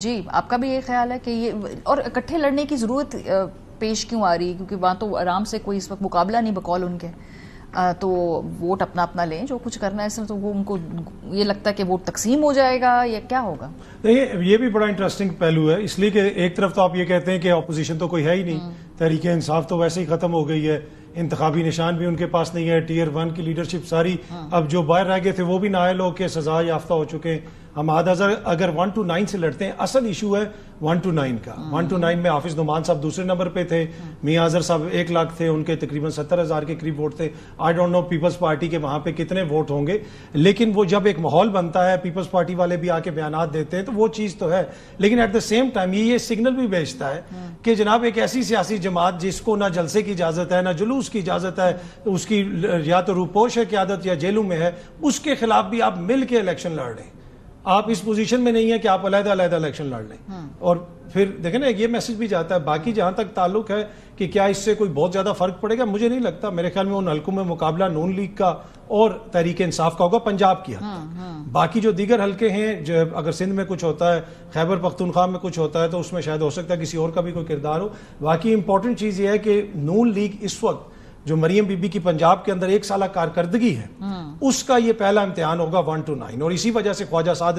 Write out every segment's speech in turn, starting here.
جی آپ کا بھی یہ خیال ہے کہ یہ اور اکٹھے لڑنے کی ضرورت پیش کیوں آ رہی ہے؟ کیونکہ وہاں تو آرام سے کوئی اس وقت مقابلہ نہیں بقول ان کے، تو ووٹ اپنا اپنا لیں، جو کچھ کرنا ہے اس میں تو وہ ان کو یہ لگتا ہے کہ ووٹ تقسیم ہو جائے گا یا کیا ہوگا؟ نہیں، یہ بھی بڑا انٹرسٹنگ پہلو ہے، اس لیے کہ ایک طرف تو آپ یہ کہتے ہیں کہ اپوزیشن تو کوئی ہے ہی نہیں، تحریک انصاف تو ویسے ہی ختم ہو گئی ہے، انتخابی نشان بھی ان کے پاس نہیں ہے، ٹیئر 1 کی لیڈرشپ ساری اب جو باہر رہ گئے تھے وہ بھی نائل ہو کے سزا یافتہ ہو چکے ہیں۔ ہم اگر 1 to 9 سے لڑتے ہیں، اصل ایشو ہے 1 to 9 کا۔ 1 to 9 میں حافظ نعمان صاحب دوسرے نمبر پہ تھے، میاں اظہر صاحب 1 لاکھ تھے، ان کے تقریباً 70,000 کے قریب ووٹ تھے۔ I don't know Peoples Party کے وہاں پہ کتنے ووٹ ہوں گے، لیکن وہ جب ایک ماحول بنتا ہے، پیپلز پارٹی والے بھی آ کے بیانات دیتے ہیں تو وہ چیز تو ہے، لیکن ایٹ دا سیم ٹائم یہ سگنل بھی بھیجتا ہے کہ جناب ایک ایسی سیاسی جماعت جس کو نہ جلسے کی اجازت ہے نہ جلوس کی اجازت ہے، اس کی یا تو روپوش ہے قیادت یا جیلوں میں ہے، اس کے خلاف بھی آپ مل کے الیکشن لڑ رہے ہیں۔ آپ اس پوزیشن میں نہیں ہے کہ آپ علیحدہ علیحدہ الیکشن لڑ لیں، اور پھر دیکھیں نا یہ میسج بھی جاتا ہے۔ باقی جہاں تک تعلق ہے کہ کیا اس سے کوئی بہت زیادہ فرق پڑے گا، مجھے نہیں لگتا۔ میرے خیال میں ان حلقوں میں مقابلہ نون لیگ کا اور تحریک انصاف کا ہوگا پنجاب کی حد تک۔ باقی جو دیگر حلقے ہیں، جو اگر سندھ میں کچھ ہوتا ہے، خیبر پختونخوا میں کچھ ہوتا ہے، تو اس میں شاید ہو سکتا ہے کسی اور کا بھی کوئی کردار ہو۔ باقی امپورٹنٹ چیز یہ ہے کہ نون لیگ اس وقت جو مریم بی بی کی پنجاب کے اندر 1 سالہ کارکردگی ہے، اس کا یہ پہلا امتحان ہوگا 1 to 9، اور اسی وجہ سے خواجہ سعد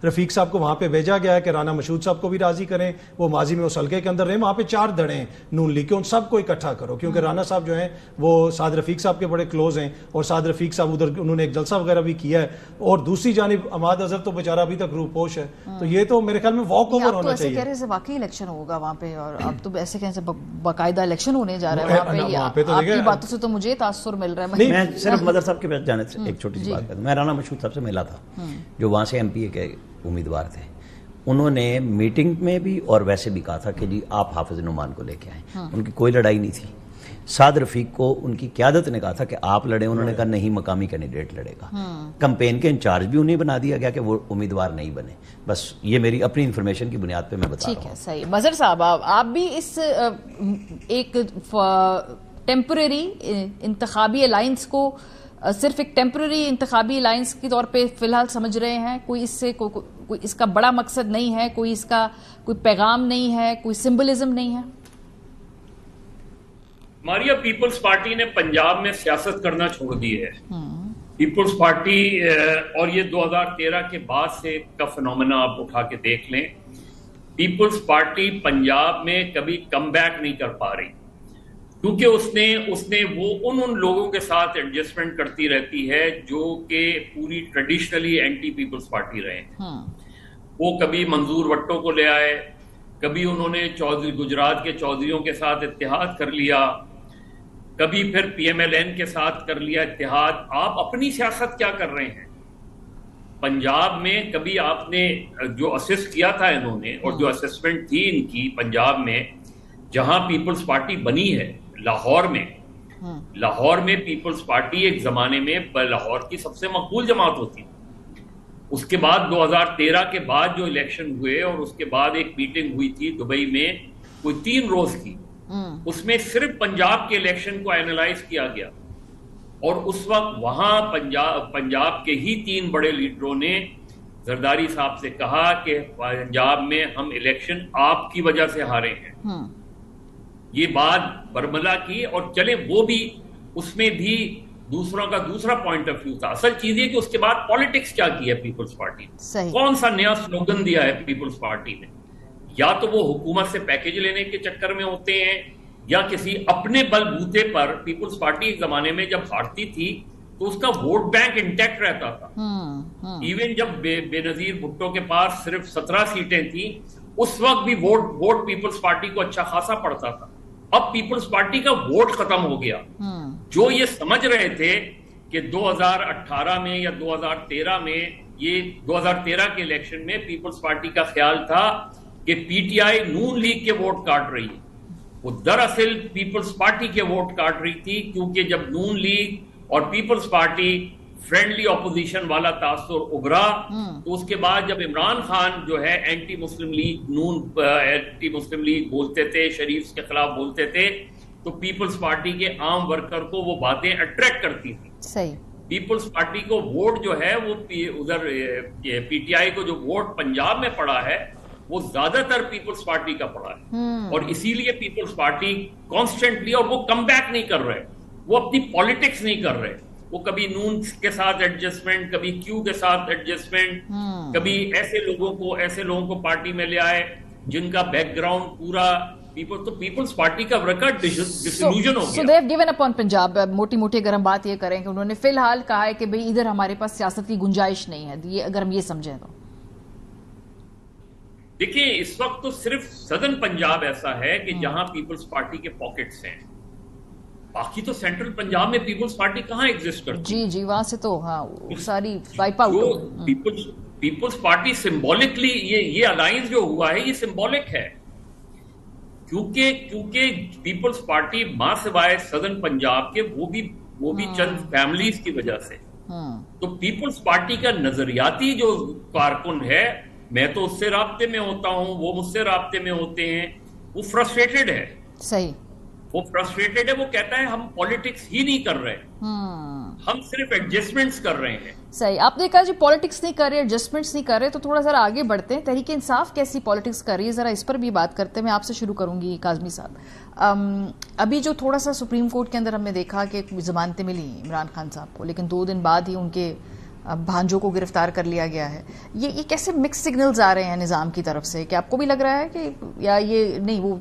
رفیق صاحب کو وہاں پہ بھیجا گیا ہے کہ رانا مشہود صاحب کو بھی راضی کریں، وہ ماضی میں اس حلقے کے اندر رہے، وہاں پہ 4 دھڑے ہیں نون لیگ کے، ان سب کو اکٹھا کرو، کیونکہ رانا صاحب جو ہیں وہ سعد رفیق صاحب کے بڑے کلوز ہیں، اور سعد رفیق صاحب ادھر انہوں نے ایک جلسہ وغیرہ بھی کیا ہے، اور دوسری جانب عماد اظہر تو بیچارہ ابھی تک روپوش ہے، تو یہ تو میرے خیال میں واک اوور ہونا چاہیے۔ کہہ رہے ہیں واقعی الیکشن ہوگا وہاں پہ، اور اب تو ایسے کہیں سے باقاعدہ الیکشن ہونے جا رہا ہے وہاں پہ، آپ کی باتوں سے تو مجھے تاثر مل رہا ہے۔ میں صرف مدر صاحب کے پاس جانے سے ایک چھوٹی سی بات کرتا ہوں۔ میں رانا مشہود صاحب سے ملا تھا، جو وہاں سے MP کے امیدوار تھے۔ انہوں نے میٹنگ میں بھی اور ویسے بھی کہا تھا کہ جی آپ حافظ نعمان کو لے کے آئیں، ان کی کوئی لڑائی نہیں تھی۔ سعد رفیق کو ان کی قیادت نے کہا تھا کہ آپ لڑیں، انہوں نے کہا نہیں، مقامی کینڈیڈیٹ لڑے گا۔ کمپین کے انچارج بھی انہیں بنا دیا گیا کہ وہ امیدوار نہیں بنے۔ بس یہ میری اپنی انفارمیشن کی بنیاد پہ میں بتا رہا ہوں۔ ٹھیک ہے، صحیح۔ مظہر صاحب، آپ بھی اس ایک ٹیمپرری انتخابی الائنس کو صرف ایک ٹیمپرری انتخابی الائنس کے طور پہ فی الحال سمجھ رہے ہیں؟ کوئی اس سے کوئی اس کا بڑا مقصد نہیں ہے، کوئی اس کا کوئی پیغام نہیں ہے، کوئی سمبلزم نہیں ہے؟ ہماری پیپلز پارٹی نے پنجاب میں سیاست کرنا چھوڑ دی ہے۔ پیپلز پارٹی، اور یہ 2013 کے بعد سے کا فنومنا آپ اٹھا کے دیکھ لیں، پیپلز پارٹی پنجاب میں کبھی کم بیک نہیں کر پا رہی، کیونکہ اس نے وہ ان لوگوں کے ساتھ ایڈجسٹمنٹ کرتی رہتی ہے جو کہ پوری ٹریڈیشنلی اینٹی پیپلز پارٹی رہے ہیں۔ وہ کبھی منظور وٹو کو لے آئے، کبھی انہوں نے گجرات کے چودھریوں کے ساتھ اتحاد کر لیا، کبھی پھر PMLN کے ساتھ کر لیا اتحاد۔ آپ اپنی سیاست کیا کر رہے ہیں؟ پنجاب میں کبھی آپ نے جو اسسٹ کیا تھا انہوں نے، اور جو اسسمنٹ تھی ان کی پنجاب میں، جہاں پیپلز پارٹی بنی ہے لاہور میں پیپلز پارٹی ایک زمانے میں لاہور کی سب سے مقبول جماعت ہوتی تھی۔ اس کے بعد 2013 کے بعد جو الیکشن ہوئے، اور اس کے بعد ایک میٹنگ ہوئی تھی دبئی میں کوئی 3 روز کی، اس میں صرف پنجاب کے الیکشن کو اینالائز کیا گیا، اور اس وقت وہاں پنجاب کے ہی 3 بڑے لیڈروں نے زرداری صاحب سے کہا کہ پنجاب میں ہم الیکشن آپ کی وجہ سے ہارے ہیں۔ یہ بات برملا کی، اور چلے وہ بھی اس میں بھی دوسروں کا دوسرا پوائنٹ آف ویو تھا۔ اصل چیز یہ کہ اس کے بعد پالیٹکس کیا کی ہے پیپلز پارٹی نے، کون سا نیا سلوگن دیا ہے پیپلز پارٹی نے؟ یا تو وہ حکومت سے پیکج لینے کے چکر میں ہوتے ہیں، یا کسی اپنے بل بوتے پر۔ پیپلز پارٹی ایک زمانے میں جب ہارتی تھی تو اس کا ووٹ بینک انٹیکٹ رہتا تھا، ایون جب بے نظیر بھٹو کے پاس صرف 17 سیٹیں تھیں، اس وقت بھی ووٹ پیپلز پارٹی کو اچھا خاصا پڑتا تھا۔ اب پیپلز پارٹی کا ووٹ ختم ہو گیا۔ جو یہ سمجھ رہے تھے کہ 2018 میں یا 2013 میں، یہ 2013 کے الیکشن میں پیپلز پارٹی کا خیال تھا کہ PTI نون لیگ کے ووٹ کاٹ رہی ہے، وہ دراصل پیپلز پارٹی کے ووٹ کاٹ رہی تھی، کیونکہ جب نون لیگ اور پیپلز پارٹی فرینڈلی اپوزیشن والا تاثر ابھرا، تو اس کے بعد جب عمران خان جو ہے اینٹی مسلم لیگ بولتے تھے، شریف کے خلاف بولتے تھے، تو پیپلز پارٹی کے عام ورکر کو وہ باتیں اٹریکٹ کرتی تھی۔ صحیح۔ پیپلز پارٹی کو ووٹ جو ہے وہ ادھر PTI کو جو ووٹ پنجاب میں پڑا ہے، وہ زیادہ تر پیپلز پارٹی کا پڑا ہے، اور اسی لیے پیپلز پارٹی کانسٹنٹلی، اور وہ کم بیک نہیں کر رہے، وہ اپنی پالیٹکس نہیں کر رہے، وہ کبھی نون کے ساتھ ایڈجسٹمنٹ، کبھی کیو کے ساتھ ایڈجسٹمنٹ، کبھی ایسے لوگوں کو پارٹی میں لے آئے جن کا بیک گراؤنڈ پورا پیپلز پارٹی کا ریکارڈ ڈسلوژن ہو گیا. So they have given up on Punjab. موٹی موٹی اگر ہم بات یہ کریں کہ انہوں نے فی الحال کہا ہے کہ بھئی ادھر ہمارے پاس سیاست کی گنجائش نہیں ہے، یہ اگر ہم یہ سمجھیں تو دیکھیں اس وقت تو صرف سدرن پنجاب ایسا ہے کہ جہاں پیپلز پارٹی کے پاکٹس ہیں، باقی تو سینٹرل پنجاب میں پیپلز پارٹی کہاں ایگزسٹ کرتی ہے؟ جی وہاں سے تو ہاں ساری wipe out. Peoples Party symbolically یہ الائنس جو ہوا ہے یہ سمبولک ہے، کیونکہ پیپلز پارٹی ماں سوائے سدرن پنجاب کے وہ بھی چند فیملیز کی وجہ سے، تو پیپلز پارٹی کا نظریاتی جو کارکن ہے، میں تو اس سے رابطے میں ہوتا ہوں، وہ مجھ سے رابطے میں ہوتے ہیں، وہ فرسٹریٹڈ ہے. صحیح، وہ فرسٹریٹڈ ہے، وہ کہتا ہے ہم پالیٹکس ہی نہیں کر رہے، ہم صرف ایڈجسٹمنٹس کر رہے ہیں. صحیح. آپ نے کہا جی پالیٹکس نہیں کر رہے، ایڈجسٹمنٹس نہیں کر رہے، تو تھوڑا ذرا آگے بڑھتے ہیں. تحریک انصاف کیسی پالیٹکس کر رہی ہے، ذرا اس پر بھی بات کرتے ہیں. میں آپ سے شروع کروں گی کاظمی صاحب. ابھی جو تھوڑا سا سپریم کورٹ کے اندر ہم نے دیکھا کہ ضمانتیں ملی عمران خان صاحب کو، لیکن 2 دن بعد ہی ان کے بھانجوں کو گرفتار کر لیا گیا ہے. یہ کیسے مکس سگنلز آ رہے ہیں نظام کی طرف سے، کہ آپ کو بھی لگ رہا ہے کہ یا یہ نہیں، وہ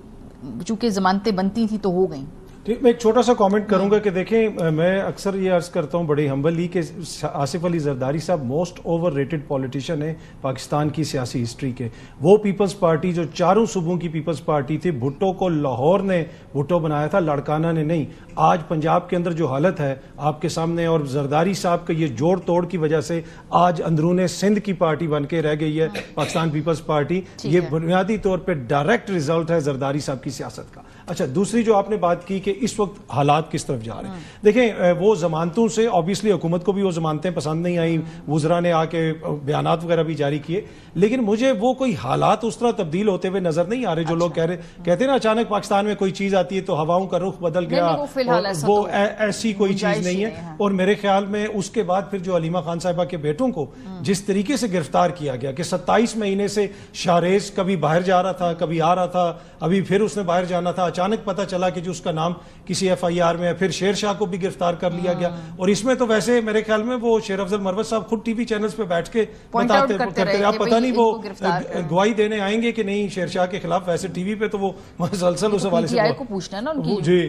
چونکہ ضمانتیں بنتی تھی تو ہو گئیں؟ میں ایک چھوٹا سا کامنٹ کروں گا کہ دیکھیں، میں اکثر یہ عرض کرتا ہوں بڑی ہمبلی کہ آصف علی زرداری صاحب موسٹ اوور ریٹڈ پولیٹیشین ہیں پاکستان کی سیاسی ہسٹری کے. وہ پیپلز پارٹی جو 4 صوبوں کی پیپلز پارٹی تھی، بھٹو کو لاہور نے بھٹو بنایا تھا، لڑکانہ نے نہیں. آج پنجاب کے اندر جو حالت ہے آپ کے سامنے، اور زرداری صاحب کے یہ جوڑ توڑ کی وجہ سے آج اندرون سندھ کی پارٹی بن کے رہ گئی ہے پاکستان پیپلز پارٹی. یہ بنیادی طور پہ ڈائریکٹ ریزلٹ ہے زرداری صاحب کی سیاست کا. اچھا، دوسری جو آپ نے بات کی کہ اس وقت حالات کس طرف جا رہے ہیں، دیکھیں وہ ضمانتوں سے آبویسلی حکومت کو بھی وہ ضمانتیں پسند نہیں آئیں، وزراء نے آ کے بیانات وغیرہ بھی جاری کیے، لیکن مجھے وہ کوئی حالات اس طرح تبدیل ہوتے ہوئے نظر نہیں آ رہے جو لوگ کہتے ہیں نا اچانک پاکستان میں کوئی چیز آتی ہے تو ہواؤں کا رخ بدل گیا. وہ ایسی کوئی چیز نہیں ہے. اور میرے خیال میں اس کے بعد پھر جو علیمہ خان صاحبہ کے بیٹوں کو جس طریقے سے گرفتار کیا گیا کہ 27 مہینے سے شاریز کبھی باہر جا رہا تھا، کبھی آ رہا تھا، ابھی پھر اس نے باہر جانا تھا، اچانک پتہ چلا کہ جو اس کا نام کسی FIR میں ہے، پھر شیر شاہ کو بھی گرفتار کر لیا گیا. اور اس میں تو ویسے میرے خیال میں وہ شیر افضل مروت صاحب خود ٹی وی چینلز پہ بیٹھ کے بتاتے کرتے، آپ پتہ نہیں وہ گواہی دینے آئیں گے کہ نہیں شیر شاہ کے خلاف. ویسے ٹی وی پہ تو وہ مسلسل اس حوالے سے کو پوچھنا ہے نا ان کی. جی